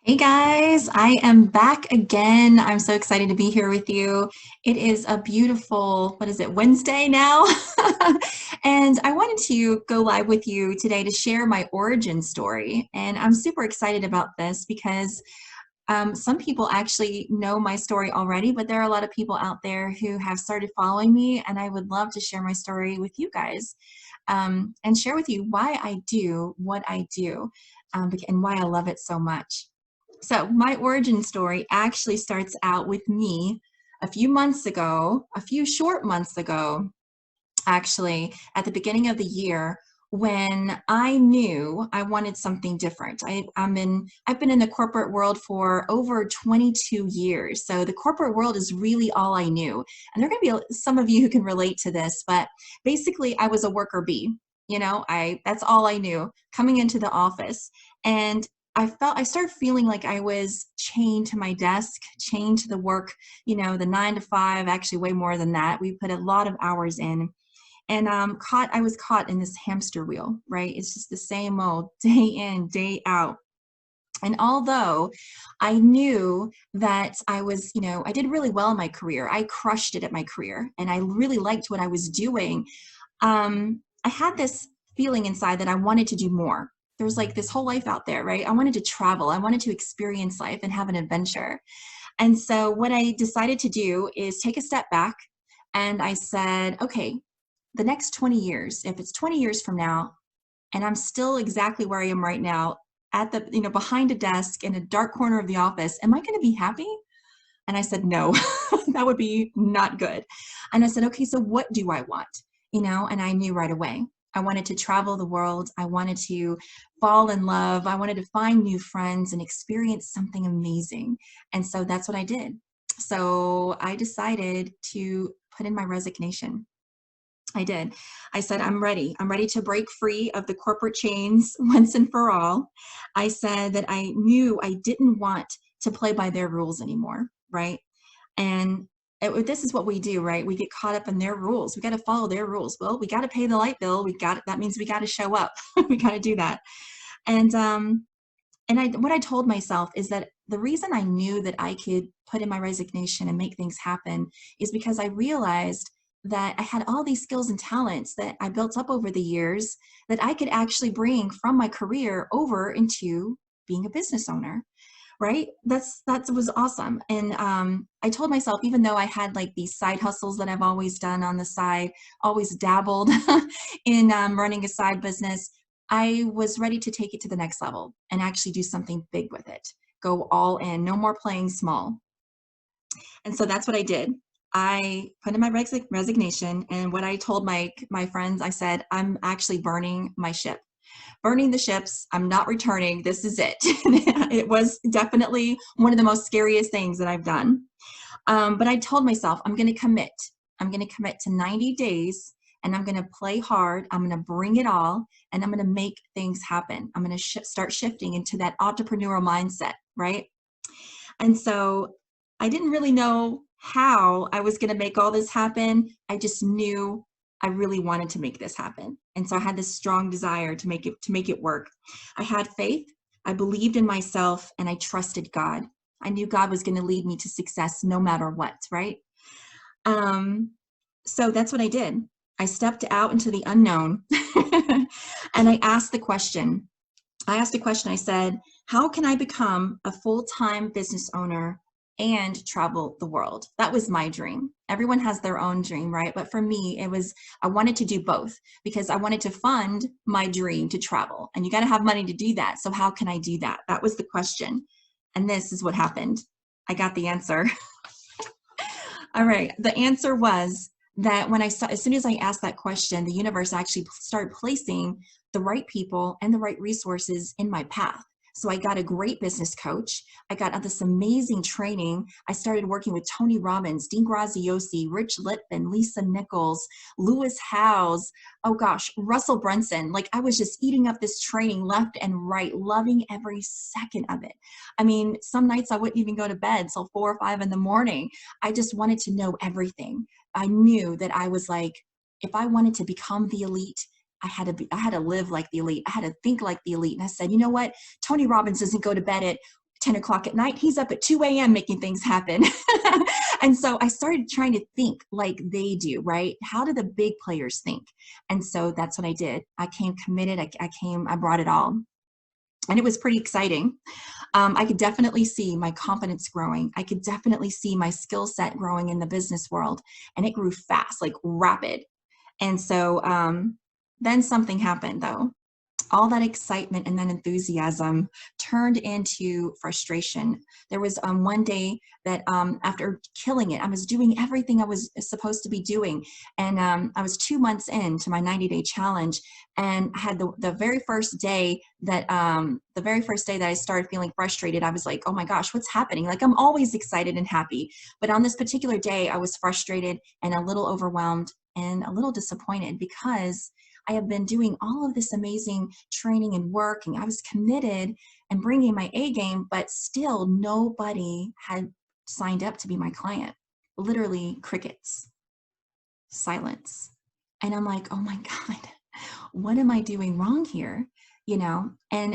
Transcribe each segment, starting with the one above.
Hey guys, I am back again. I'm so excited to be here with you. It is a beautiful, what is it, Wednesday now? And I wanted to go live with you today to share my origin story. And I'm super excited about this because some people actually know my story already, but there are a lot of people out there who have started following me, and I would love to share my story with you guys and share with you why I do what I do and why I love it so much. So my origin story actually starts out with me a few months ago, a few short months ago, actually, at the beginning of the year when I knew I wanted something different. I've been in the corporate world for over 22 years. So the corporate world is really all I knew. And there are going to be some of you who can relate to this, but basically I was a worker bee. That's all I knew coming into the office. And I started feeling like I was chained to my desk, chained to the work, the 9 to 5, actually way more than that. We put a lot of hours in, and I was caught in this hamster wheel, right? It's just the same old day in, day out. And although I knew that I did really well in my career, I crushed it at my career, and I really liked what I was doing. I had this feeling inside that I wanted to do more. There's like this whole life out there, right? I wanted to travel, I wanted to experience life and have an adventure. And so what I decided to do is take a step back, and I said, okay, the next 20 years, if it's 20 years from now, and I'm still exactly where I am right now, at behind a desk in a dark corner of the office, am I going to be happy? And I said, no, that would be not good. And I said, okay, so what do I want? And I knew right away. I wanted to travel the world. I wanted to fall in love. I wanted to find new friends and experience something amazing. And so that's what I did. So I decided to put in my resignation. I did. I said, I'm ready. I'm ready to break free of the corporate chains once and for all. I said that I knew I didn't want to play by their rules anymore, right? And this is what we do, right? We get caught up in their rules. We got to follow their rules. Well, we got to pay the light bill. That means we got to show up. We got to do that. And what I told myself is that the reason I knew that I could put in my resignation and make things happen is because I realized that I had all these skills and talents that I built up over the years that I could actually bring from my career over into being a business owner, right? That was awesome. And I told myself, even though I had like these side hustles that I've always done on the side, always dabbled in running a side business, I was ready to take it to the next level and actually do something big with it. Go all in, no more playing small. And so that's what I did. I put in my resignation, and what I told my friends, I said, I'm actually burning the ships. I'm not returning. This is it. It was definitely one of the most scariest things that I've done. But I told myself, I'm going to commit. I'm going to commit to 90 days, and I'm going to play hard. I'm going to bring it all, and I'm going to make things happen. I'm going to start shifting into that entrepreneurial mindset, right? And so I didn't really know how I was going to make all this happen. I just knew I really wanted to make this happen. And so I had this strong desire to make it work. I had faith, I believed in myself, and I trusted God. I knew God was going to lead me to success no matter what, right? Um, so that's what I did. I stepped out into the unknown and I asked a question. I said, how can I become a full-time business owner and travel the world? That was my dream. Everyone has their own dream, right? But for me, I wanted to do both because I wanted to fund my dream to travel. And you got to have money to do that. So how can I do that? That was the question. And this is what happened. I got the answer. All right. The answer was that as soon as I asked that question, the universe actually started placing the right people and the right resources in my path. So I got a great business coach. I got this amazing training. I started working with Tony Robbins, Dean Graziosi, Rich Litvin, Lisa Nichols, Lewis Howes, oh gosh, Russell Brunson. Like I was just eating up this training left and right, loving every second of it. I mean, some nights I wouldn't even go to bed till 4 or 5 in the morning. I just wanted to know everything. I knew that I was like, if I wanted to become the elite, I had to live like the elite. I had to think like the elite. And I said, you know what? Tony Robbins doesn't go to bed at 10 o'clock at night, he's up at 2 a.m. making things happen. And so I started trying to think like they do, right? How do the big players think? And so that's what I did. I came committed. I brought it all. And it was pretty exciting. I could definitely see my confidence growing. I could definitely see my skill set growing in the business world. And it grew fast, like rapid. And so then something happened though. All that excitement and that enthusiasm turned into frustration. There was one day that after killing it, I was doing everything I was supposed to be doing. And I was 2 months into my 90-day challenge, and I had the very first day that I started feeling frustrated. I was like, oh my gosh, what's happening? Like, I'm always excited and happy. But on this particular day, I was frustrated and a little overwhelmed and a little disappointed because I have been doing all of this amazing training and work, and I was committed and bringing my A game, but still nobody had signed up to be my client. Literally crickets, silence. And I'm like, oh my God, what am I doing wrong here? You know, and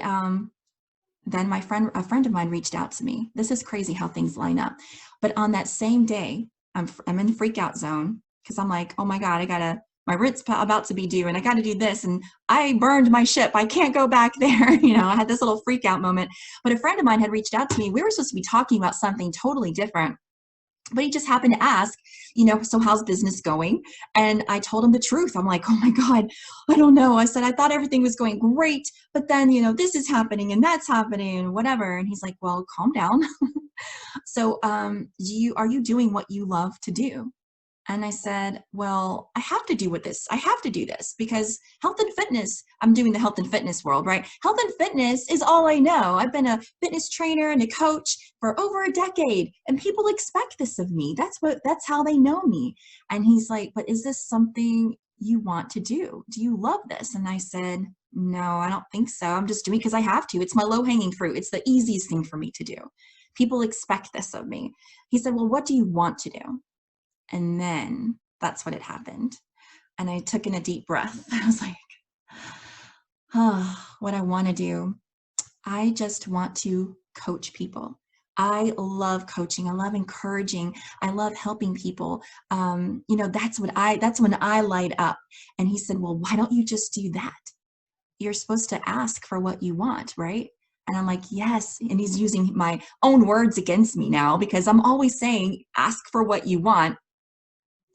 then a friend of mine reached out to me. This is crazy how things line up. But on that same day, I'm in the freak out zone because I'm like, oh my God, my rent's about to be due and I got to do this. And I burned my ship. I can't go back there. You know, I had this little freak out moment. But a friend of mine had reached out to me. We were supposed to be talking about something totally different. But he just happened to ask, you know, so how's business going? And I told him the truth. I'm like, oh my God, I don't know. I said, I thought everything was going great, but then, you know, this is happening and that's happening and whatever. And he's like, well, calm down. So, are you doing what you love to do? And I said, well, I have to do this because health and fitness, I'm doing the health and fitness world, right? Health and fitness is all I know. I've been a fitness trainer and a coach for over a decade, and people expect this of me. That's how they know me. And he's like, but is this something you want to do? Do you love this? And I said, no, I don't think so. I'm just doing it because I have to. It's my low-hanging fruit. It's the easiest thing for me to do. People expect this of me. He said, well, what do you want to do? And then that's what had happened. And I took in a deep breath. I was like, oh, what I want to do. I just want to coach people. I love coaching. I love encouraging. I love helping people. You know, that's when I light up. And he said, well, why don't you just do that? You're supposed to ask for what you want, right? And I'm like, yes. And he's using my own words against me now because I'm always saying, ask for what you want.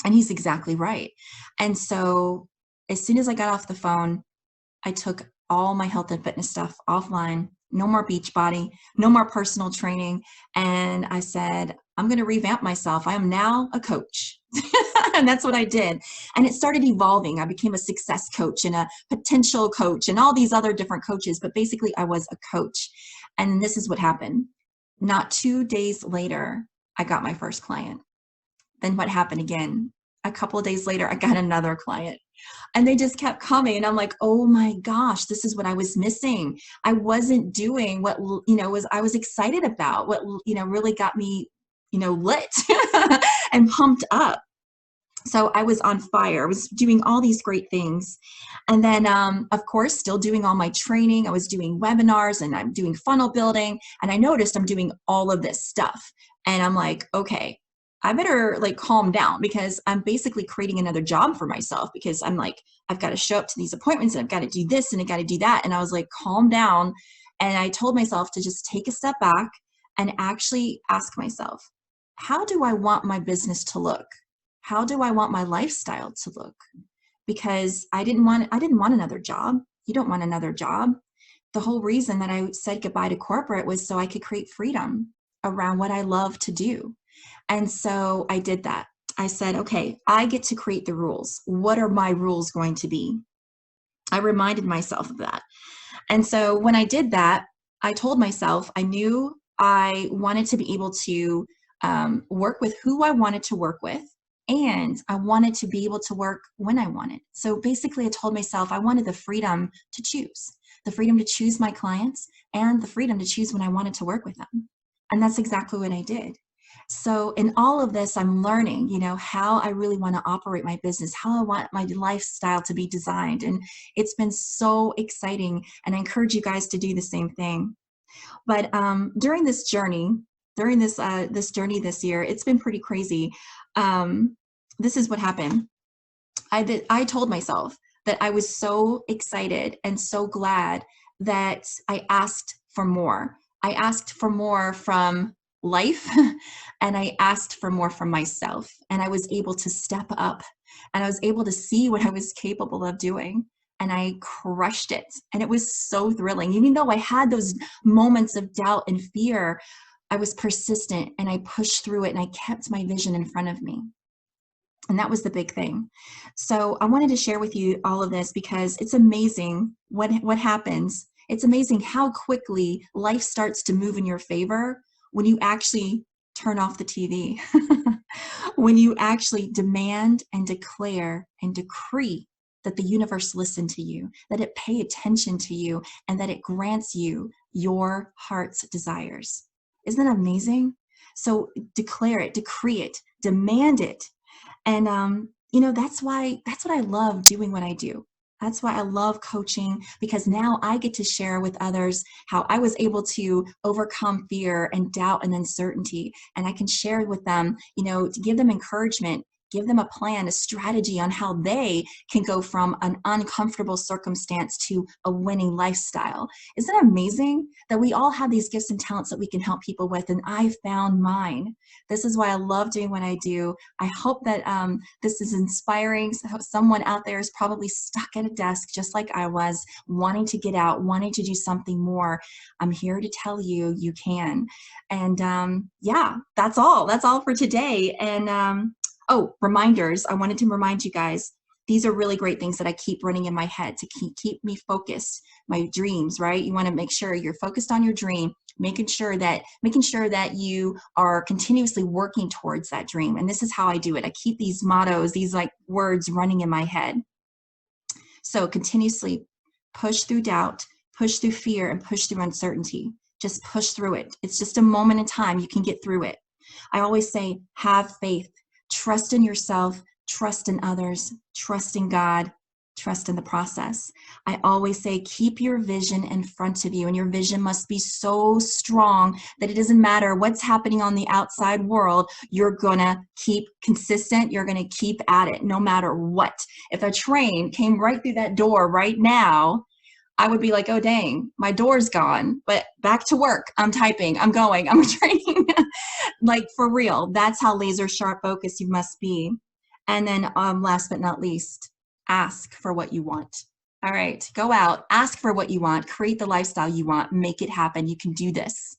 And he's exactly right. And so as soon as I got off the phone, I took all my health and fitness stuff offline. No more Beachbody, no more personal training. And I said, I'm going to revamp myself. I am now a coach. And that's what I did. And it started evolving. I became a success coach and a potential coach and all these other different coaches. But basically, I was a coach. And this is what happened. Not 2 days later, I got my first client. Then what happened again? A couple of days later, I got another client. And they just kept coming. And I'm like, oh my gosh, this is what I was missing. I wasn't doing what, you know, I was excited about, what, you know, really got me, you know, lit and pumped up. So I was on fire. I was doing all these great things. And then, of course, still doing all my training. I was doing webinars and I'm doing funnel building. And I noticed I'm doing all of this stuff. And I'm like, okay, I better like calm down because I'm basically creating another job for myself because I'm like, I've got to show up to these appointments and I've got to do this and I got to do that. And I was like, calm down. And I told myself to just take a step back and actually ask myself, how do I want my business to look? How do I want my lifestyle to look? Because I didn't want another job. You don't want another job. The whole reason that I said goodbye to corporate was so I could create freedom around what I love to do. And so I did that. I said, okay, I get to create the rules. What are my rules going to be? I reminded myself of that. And so when I did that, I told myself I knew I wanted to be able to work with who I wanted to work with. And I wanted to be able to work when I wanted. So basically, I told myself I wanted the freedom to choose my clients and the freedom to choose when I wanted to work with them. And that's exactly what I did. So in all of this, I'm learning, you know, how I really want to operate my business, how I want my lifestyle to be designed. And it's been so exciting. And I encourage you guys to do the same thing. But during this journey, this journey this year, it's been pretty crazy. Um, this is what happened. I told myself that I was so excited and so glad that I asked for more. I asked for more from life and I asked for more from myself. And I was able to step up and I was able to see what I was capable of doing. And I crushed it. And it was so thrilling. Even though I had those moments of doubt and fear, I was persistent and I pushed through it and I kept my vision in front of me. And that was the big thing. So I wanted to share with you all of this because it's amazing what happens. It's amazing how quickly life starts to move in your favor when you actually turn off the TV, when you actually demand and declare and decree that the universe listen to you, that it pay attention to you, and that it grants you your heart's desires. Isn't that amazing? So declare it, decree it, demand it, and that's what I love doing what I do. That's why I love coaching, because now I get to share with others how I was able to overcome fear and doubt and uncertainty. And I can share with them, to give them encouragement, give them a plan, a strategy on how they can go from an uncomfortable circumstance to a winning lifestyle. Isn't it amazing that we all have these gifts and talents that we can help people with? And I found mine. This is why I love doing what I do. I hope that this is inspiring. Someone out there is probably stuck at a desk just like I was, wanting to get out, wanting to do something more. I'm here to tell you, you can. And yeah, that's all. That's all for today. And oh, reminders. I wanted to remind you guys, these are really great things that I keep running in my head to keep me focused. My dreams, right? You want to make sure you're focused on your dream, making sure that you are continuously working towards that dream. And this is how I do it. I keep these mottos, these like words running in my head. So continuously push through doubt, push through fear, and push through uncertainty. Just push through it. It's just a moment in time. You can get through it. I always say, have faith, trust in yourself, trust in others, trust in God, trust in the process. I always say, keep your vision in front of you, and your vision must be so strong that it doesn't matter what's happening on the outside world. You're gonna keep consistent. You're gonna keep at it no matter what. If a train came right through that door right now, I would be like, oh, dang, my door's gone, but back to work. I'm typing, I'm going, I'm training. Like, for real, that's how laser sharp focused you must be. And then last but not least, ask for what you want. All right, go out, ask for what you want, create the lifestyle you want, make it happen. You can do this.